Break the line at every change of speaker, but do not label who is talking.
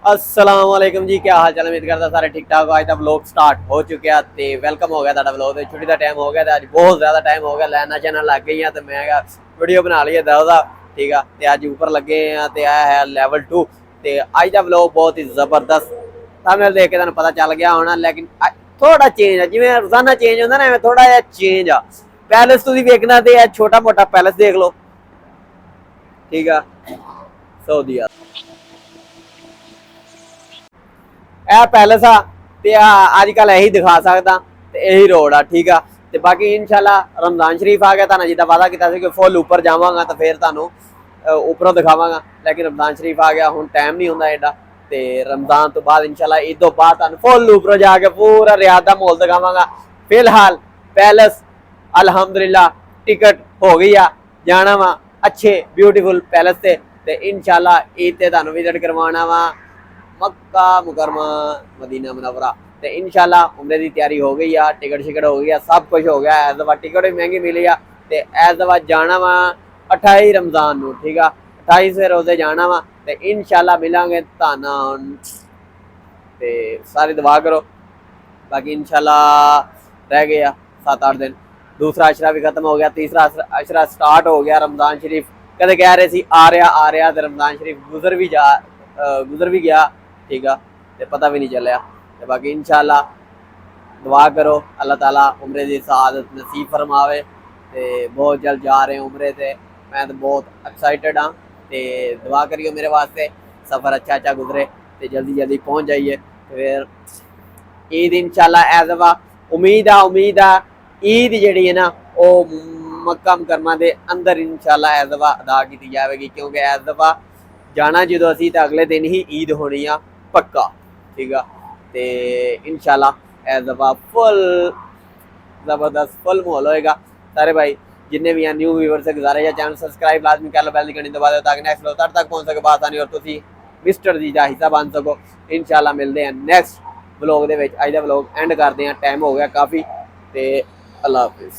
अस्सलाम वालेकुम जी, क्या हाल चाल। उम्मीद करता सारे ठीक ठाक हो। अज का व्लॉग स्टार्ट हो चुका तो वेलकम हो गया तुहाडा व्लॉग ते छुट्टी का टाइम हो गया। अज बहुत ज़्यादा टाइम हो गया, लाइना चैनल लग गई तो मैं वीडियो बना ली दौदा। ठीक है, तो अज ऊपर लगे हैं तो यह है लेवल 2। तो अज का व्लॉग बहुत ही जबरदस्त थंबनेल देख के तुहानू पता चल गया होना, लेकिन थोड़ा चेंज है। जिवें रोजाना चेंज होंदा ना, थोड़ा जहा चेंज आ। पैलेस तुसीं वेखना तो छोटा मोटा पैलेस देख लो। ठीक है, सऊदी यह पैलेस आ ते अजकल यही दिखा सकता ते यही रोड आ। ठीक है, तो बाकी इंशाल्लाह रमजान शरीफ आ गया, तुहानू जिद्दां वादा किया कि फुल उपर जावांगा तो फिर तुहानू उपरों दिखावांगा, लेकिन रमजान शरीफ आ गया, हुण टाइम नहीं होंदा एडा। तो रमजान तो बाद इंशाल्लाह ईद तो बाद तुहानू फुल उपरों जाके पूरा रियाद दा माहौल दिखावांगा। फिलहाल पैलेस अलहमदुलिल्लाह टिकट हो गई आ, जाना वा अच्छे ब्यूटीफुल पैलेस ते इंशाल्लाह ईद ते तुहानू विजिट करवाना वा मक्का मुकरमा मदीना मुनव्वरा। तो इंशाल्लाह उमरे की तैयारी हो गई है, टिकट शिकट हो गई है, सब कुछ हो गया। इस दफा टिकट भी महंगी मिली है। तो इस दफा जाना वा 28 रमजान को। ठीक है, 28 से रोजे जाना वा तो इंशाल्लाह मिलांगे ताना। तो सारी दुआ करो। बाकी इंशाल्लाह रह गया 7-8 दिन, दूसरा अशरा भी खत्म हो गया, तीसरा अशरा स्टार्ट हो गया। रमजान शरीफ कदे कह रहे सी आ रहा तो रमजान शरीफ गुजर भी गया। ठीक है, तो पता भी नहीं चलिया। तो बाकी इंशाल्लाह दुआ करो अल्लाह ताला उमरे की सआदत नसीब फरमावे। तो बहुत जल्द जा रहे हैं उमरे से, मैं तो बहुत एक्साइटेड हाँ। तो दुआ करियो मेरे वास्ते, सफ़र अच्छा अच्छा गुजरे तो जल्दी जल्दी पहुँच जाइए। फिर ईद इंशाल्लाह एज दफा उम्मीद आ ईद जी है ना वो मक्का मुकरमा के अंदर इंशाल्लाह एज दफा अदा की जाएगी, क्योंकि एज दफा जाना जो असी तो अगले दिन ही ईद होनी आ पक्का। ठीक है, तो इंशाल्लाह एज दफा फुल जबरदस्त फुल माहौल होएगा। सारे भाई जिन्हें भी न्यू व्यूवर से गुजारिश है चैनल सब्सक्राइब लाजमी कर लो, बैल की घंटी दबा दो ताकि नेक्स्ट लोग तक पहुँच सके बात आनी और तुम मिस्टर जी का हिस्सा बन सको। इंशाल्लाह मिलते हैं नेक्स्ट व्लॉग के। अज का व्लॉग एंड करते हैं, टाइम हो गया काफ़ी। तो अल्लाह हाफिज़।